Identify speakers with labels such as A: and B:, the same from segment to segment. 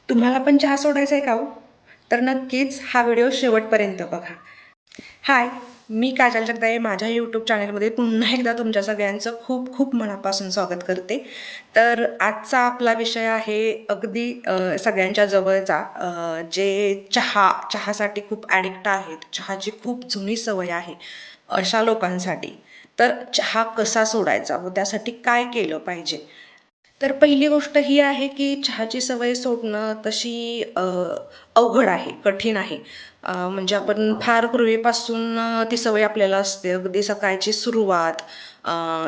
A: तुम्हाला पण चहा सोडायचा आहे का हो? तर नक्कीच हा व्हिडिओ शेवटपर्यंत बघा. हाय, मी काजल जगदाळे माझ्या यूट्यूब चॅनलमध्ये पुन्हा एकदा तुमच्या सगळ्यांचं खूप खूप मनापासून स्वागत करते. तर आजचा आपला विषय आहे अगदी सगळ्यांच्या जवळचा, जे चहासाठी खूप ॲडिक्ट आहेत, चहाची खूप जुनी सवय आहे, अशा लोकांसाठी. तर चहा कसा सोडायचा व त्यासाठी काय केलं पाहिजे? तर पहिली गोष्ट ही आहे की चहाची सवय सोडणं तशी अवघड आहे, कठीण आहे. म्हणजे आपण फार पूर्वीपासून ती सवय आपल्याला असते. अगदी सकाळची सुरुवात,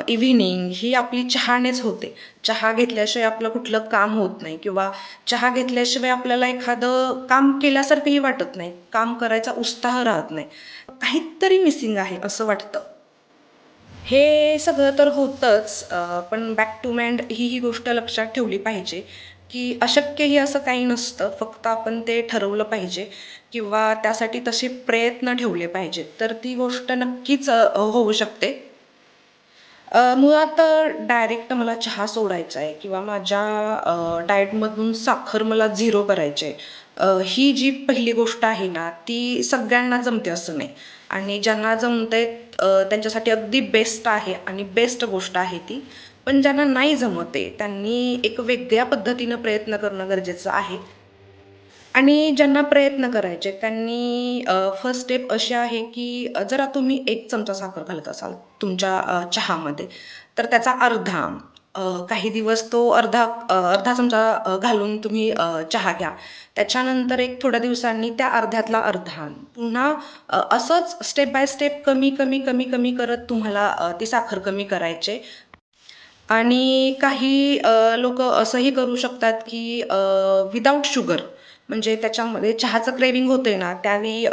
A: इव्हिनिंग ही आपली चहानेच होते. चहा घेतल्याशिवाय आपलं कुठलं काम होत नाही किंवा चहा घेतल्याशिवाय आपल्याला एखादं काम केल्यासारखंही वाटत नाही. काम करायचा उत्साह राहत नाही. काहीतरी मिसिंग आहे असं वाटतं. हे सगळं तर होतंच, पण बॅक टू माइंड ही गोष्ट लक्षात ठेवली पाहिजे, की अशक्यही असं काही नसतं. फक्त आपण ते ठरवलं पाहिजे किंवा त्यासाठी तसे प्रयत्न ठेवले पाहिजेत. तर ती गोष्ट नक्कीच होऊ शकते. मुळात डायरेक्ट मला चहा सोडायचा आहे किंवा माझ्या डाएटमधून साखर मला झिरो करायची आहे. ही जी पहिली गोष्ट आहे ना, ती सगळ्यांना जमते असं नाही. आणि ज्यांना जमते त्यांच्यासाठी अगदी बेस्ट आहे आणि बेस्ट गोष्ट आहे ती. पण ज्यांना नाही जमत आहे, त्यांनी एक वेगळ्या पद्धतीनं प्रयत्न करणं गरजेचं आहे. आणि ज्यांना प्रयत्न करायचे त्यांनी फर्स्ट स्टेप अशी आहे, की जरा तुम्ही 1 चमचा साखर घालत असाल तुमच्या चहामध्ये, तर त्याचा अर्धा, काही दिवस तो अर्धा चमचा घालून तुम्ही चहा घ्या. त्याच्यानंतर एक थोड्या दिवसांनी त्या अर्ध्यातला अर्धा, पुन्हा असंच स्टेप बाय स्टेप कमी, कमी, कमी, कमी करत तुम्हाला ती साखर कमी करायची. आणि काही असंही करू शकतात, की विदाऊट शुगर, म्हणजे त्याच्यामध्ये चहाचं क्रेव्हिंग होतंय ना, त्यावेळी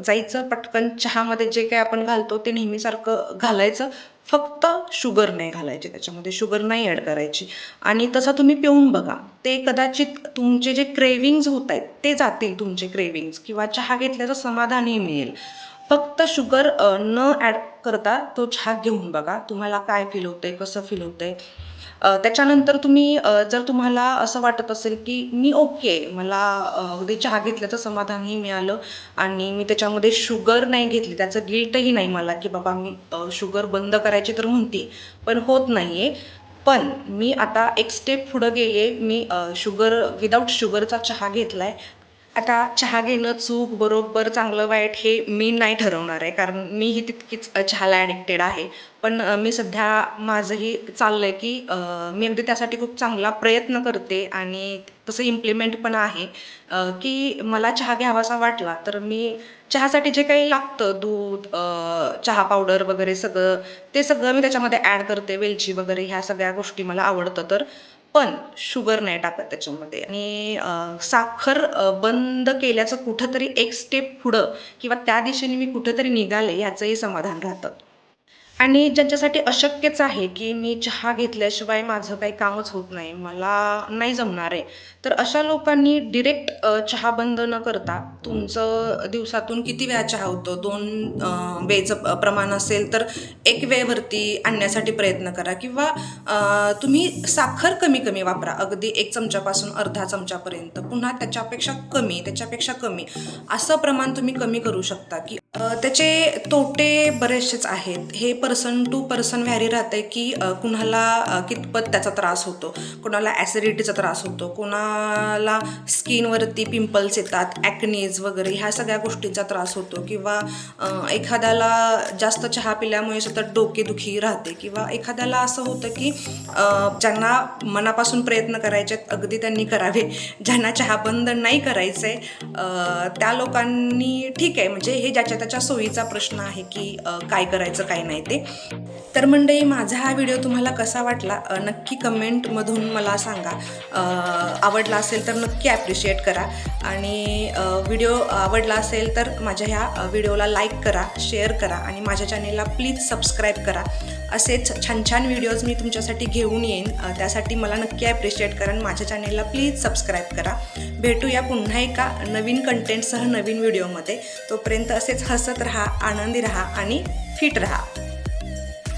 A: जायचं पटकन चहामध्ये जे काही आपण घालतो ते नेहमीसारखं घालायचं. फक्त शुगर नाही घालायची त्याच्यामध्ये, शुगर नाही ॲड करायची. आणि तसं तुम्ही पिऊन बघा. ते कदाचित तुमचे जे क्रेव्हिंग्ज होतायत ते जातील तुमचे क्रेव्हिंग्ज किंवा चहा घेतल्याचं समाधानही मिळेल. फक्त शुगर न ॲड करता तो चहा घेऊन बघा. तुम्हाला काय फील होतंय, कसं फील होतंय. त्याच्यानंतर तुम्ही जर तुम्हाला असं वाटत असेल, की मी ओके, मला अगदी चहा घेतल्याचं समाधानही मिळालं आणि मी त्याच्यामध्ये शुगर नाही घेतली, त्याचं गिल्टही नाही मला, की बाबा मी शुगर बंद करायची तर म्हणते, पण होत नाही आहे. पण मी आता एक स्टेप पुढं गेले. मी शुगर विदाऊट शुगरचा चहा घेतला आहे. आता चहा घेणं चूक, बरोबर, चांगलं, वाईट हे मी नाही ठरवणार आहे. कारण मीही तितकीच चहाला ॲडिक्टेड आहे. पण मी सध्या माझंही चाललं आहे, की मी अगदी त्यासाठी खूप चांगला प्रयत्न करते आणि तसं इम्प्लिमेंट पण आहे, की मला चहा घ्यावासा वाटला तर मी चहासाठी जे काही लागतं दूध, चहा पावडर वगैरे सगळं, ते सगळं मी त्याच्यामध्ये ॲड करते. वेलची वगैरे ह्या सगळ्या गोष्टी मला आवडतं तर. पण शुगर नाही टाकत त्याच्यामध्ये. आणि साखर बंद केल्याचं कुठेतरी एक स्टेप पुढं किंवा त्या दिशेने मी कुठेतरी निघाले ह्याचंही समाधान राहतं. आणि ज्यांच्यासाठी अशक्यच आहे, की मी चहा घेतल्याशिवाय माझं काही कामच होत नाही, मला नाही जमणार आहे. तर अशा लोकांनी डिरेक्ट चहा बंद न करता तुमचं दिवसातून किती वेळा चहा होतो, 2 वेळचं प्रमाण असेल तर 1 वेळेवरती आणण्यासाठी प्रयत्न करा किंवा तुम्ही साखर कमी-कमी वापरा. अगदी 1 चमच्यापासून अर्धा चमच्यापर्यंत. पुन्हा त्याच्यापेक्षा कमी, त्याच्यापेक्षा कमी असं प्रमाण तुम्ही कमी करू शकता, की त्याचे तोटे बरेचसेच आहेत. हे पर्सन टू पर्सन व्हॅरी राहतंय, की कुणाला कितपत त्याचा त्रास होतो. कुणाला ॲसिडिटीचा त्रास होतो, कुणाला स्किनवरती पिंपल्स येतात, ॲक्नीज वगैरे ह्या सगळ्या गोष्टींचा त्रास होतो किंवा एखाद्याला जास्त चहा पिल्यामुळे सतत डोकेदुखी राहते किंवा एखाद्याला असं होतं, की ज्यांना मनापासून प्रयत्न करायचे आहेत अगदी त्यांनी करावे. ज्यांना चहा बंद नाही करायचं आहे त्या लोकांनी ठीक आहे, म्हणजे हे ज्याच्या त्याच्या सोयीचा प्रश्न आहे, की काय करायचं काय नाही ते. तर मंडळी, माझा हा व्हिडिओ तुम्हाला कसा वाटला नक्की कमेंटमधून मला सांगा. आवडला असेल तर नक्की ॲप्रिशिएट करा आणि व्हिडिओ आवडला असेल तर माझ्या ह्या व्हिडिओला लाईक करा, शेअर करा आणि माझ्या चॅनेलला प्लीज सबस्क्राईब करा. असेच छान छान व्हिडिओज मी तुमच्यासाठी घेऊन येईन. त्यासाठी मला नक्की ॲप्रिशिएट करा आणि माझ्या चॅनेलला प्लीज सबस्क्राईब करा. भेटूया पुन्हा एका नवीन कंटेंटसह नवीन व्हिडिओमध्ये. तोपर्यंत असेच हसत राहा, आनंदी राहा आणि फिट राहा.